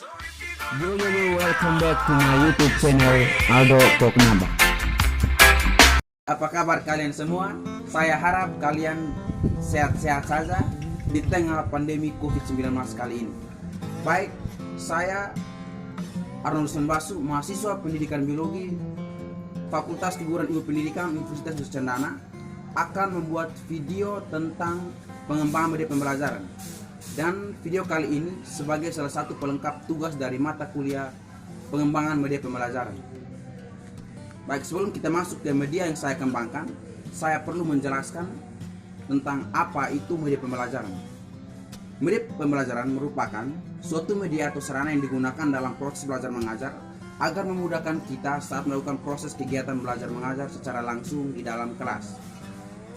Welcome back to my YouTube channel Aldo Koknaba. Apa kabar kalian semua? Saya harap kalian sehat-sehat saja di tengah pandemi COVID-19 kali ini. Baik, saya Arnold Senbasu, mahasiswa pendidikan biologi Fakultas Keguruan Ilmu Pendidikan Universitas Nusa Cendana, akan membuat video tentang pengembangan media pembelajaran. Dan video kali ini sebagai salah satu pelengkap tugas dari mata kuliah pengembangan media pembelajaran. Baik, sebelum kita masuk ke media yang saya kembangkan, saya perlu menjelaskan tentang apa itu media pembelajaran. Media pembelajaran merupakan suatu media atau sarana yang digunakan dalam proses belajar mengajar agar memudahkan kita saat melakukan proses kegiatan belajar mengajar secara langsung di dalam kelas.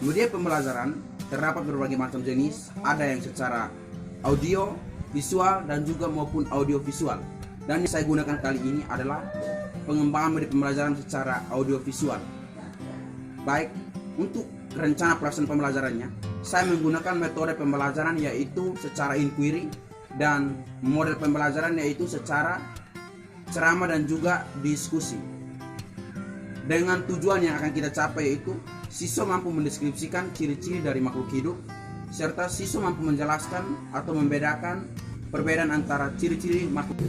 Media pembelajaran terdapat berbagai macam jenis, ada yang secara audio, visual, dan juga maupun audio visual. Dan yang saya gunakan kali ini adalah pengembangan media pembelajaran secara audio visual. Baik, untuk rencana pelaksanaan pembelajarannya, saya menggunakan metode pembelajaran yaitu secara inquiry, dan model pembelajaran yaitu secara ceramah dan juga diskusi. Dengan tujuan yang akan kita capai yaitu siswa mampu mendeskripsikan ciri-ciri dari makhluk hidup, serta siswa mampu menjelaskan atau membedakan perbedaan antara ciri-ciri makhluk.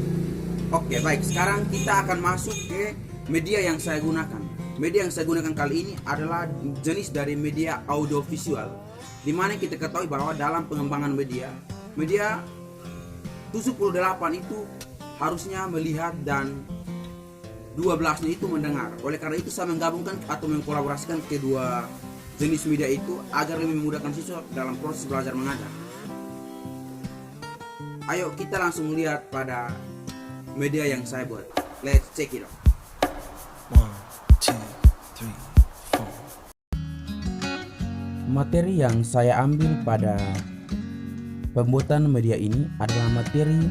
Oke, baik, sekarang kita akan masuk ke media yang saya gunakan. Media yang saya gunakan kali ini adalah jenis dari media audiovisual, di mana kita ketahui bahwa dalam pengembangan media 78 itu harusnya melihat dan 12-nya itu mendengar. Oleh karena itu saya menggabungkan atau mengkolaborasikan kedua jenis media itu agar lebih memudahkan siswa dalam proses belajar mengajar. Ayo kita langsung lihat pada media yang saya buat. Let's check it out. 1, 2, 3, 4. Materi yang saya ambil pada pembuatan media ini adalah materi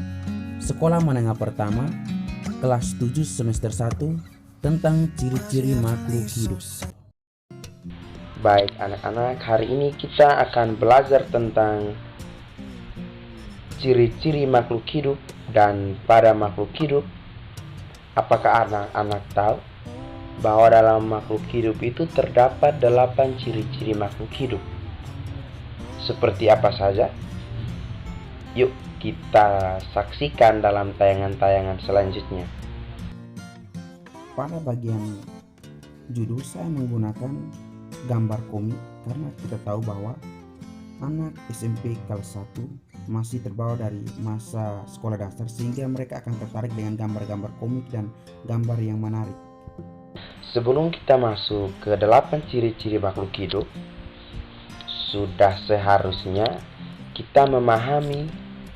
sekolah menengah pertama kelas 7 semester 1 tentang ciri-ciri makhluk hidup. Baik anak-anak, hari ini kita akan belajar tentang ciri-ciri makhluk hidup. Dan pada makhluk hidup, apakah anak-anak tahu bahwa dalam makhluk hidup itu terdapat 8 ciri-ciri makhluk hidup? Seperti apa saja? Yuk kita saksikan dalam tayangan-tayangan selanjutnya. Pada bagian judul saya menggunakan gambar komik karena kita tahu bahwa anak SMP kelas 1 masih terbawa dari masa sekolah dasar, sehingga mereka akan tertarik dengan gambar-gambar komik dan gambar yang menarik. Sebelum kita masuk ke 8 ciri-ciri makhluk hidup, sudah seharusnya kita memahami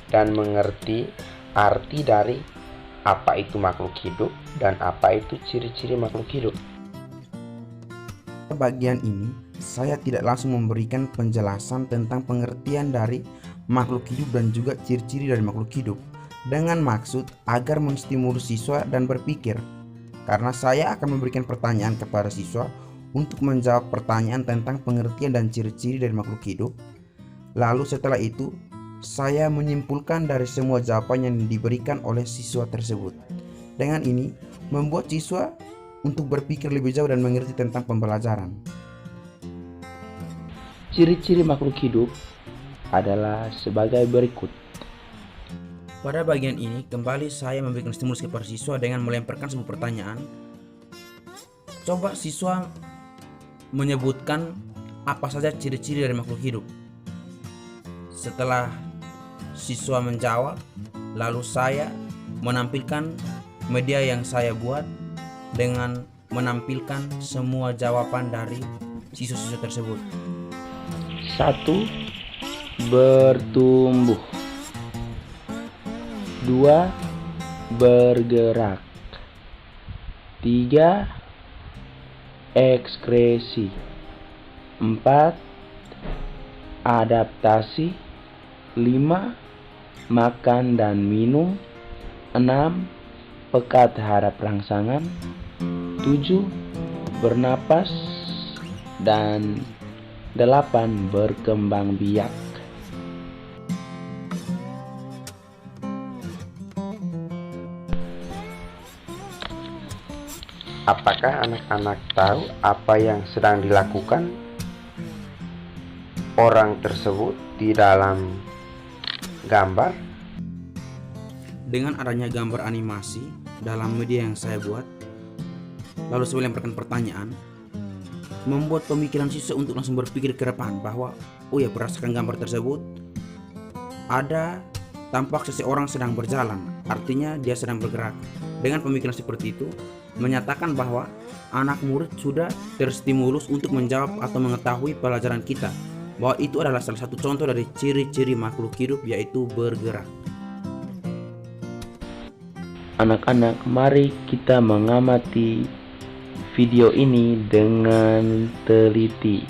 dan mengerti arti dari apa itu makhluk hidup dan apa itu ciri-ciri makhluk hidup. Bagian ini saya tidak langsung memberikan penjelasan tentang pengertian dari makhluk hidup dan juga ciri-ciri dari makhluk hidup, dengan maksud agar menstimulus siswa dan berpikir, karena saya akan memberikan pertanyaan kepada siswa untuk menjawab pertanyaan tentang pengertian dan ciri-ciri dari makhluk hidup. Lalu setelah itu saya menyimpulkan dari semua jawaban yang diberikan oleh siswa tersebut. Dengan ini membuat siswa untuk berpikir lebih jauh dan mengerti tentang pembelajaran. Ciri-ciri makhluk hidup adalah sebagai berikut. Pada bagian ini kembali saya memberikan stimulus kepada siswa dengan melemparkan sebuah pertanyaan. Coba siswa menyebutkan apa saja ciri-ciri dari makhluk hidup. Setelah siswa menjawab, lalu saya menampilkan media yang saya buat dengan menampilkan semua jawaban dari siswa-siswa tersebut. 1. Bertumbuh. 2. Bergerak. 3. Ekskresi. 4. Adaptasi. 5. Makan dan minum. 6. Peka terhadap rangsangan. 7. Bernapas. Dan 8. Berkembang biak. Apakah anak-anak tahu apa yang sedang dilakukan orang tersebut di dalam gambar? Dengan adanya gambar animasi dalam media yang saya buat, lalu saya melemparkan pertanyaan, membuat pemikiran siswa untuk langsung berpikir ke depan bahwa oh ya, berdasarkan gambar tersebut ada tampak seseorang sedang berjalan, artinya dia sedang bergerak. Dengan pemikiran seperti itu menyatakan bahwa anak murid sudah terstimulus untuk menjawab atau mengetahui pelajaran kita, bahwa itu adalah salah satu contoh dari ciri-ciri makhluk hidup, yaitu bergerak. Anak-anak, mari kita mengamati video ini dengan teliti.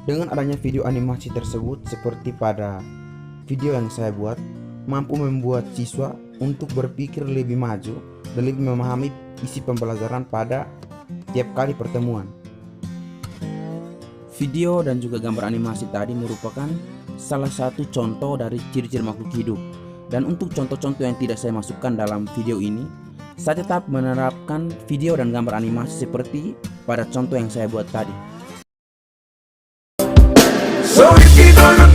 Dengan adanya video animasi tersebut, seperti pada video yang saya buat, mampu membuat siswa untuk berpikir lebih maju dan lebih memahami isi pembelajaran pada tiap kali pertemuan. Video dan juga gambar animasi tadi merupakan salah satu contoh dari ciri-ciri makhluk hidup. Dan untuk contoh-contoh yang tidak saya masukkan dalam video ini, saya tetap menerapkan video dan gambar animasi seperti pada contoh yang saya buat tadi. So if you gonna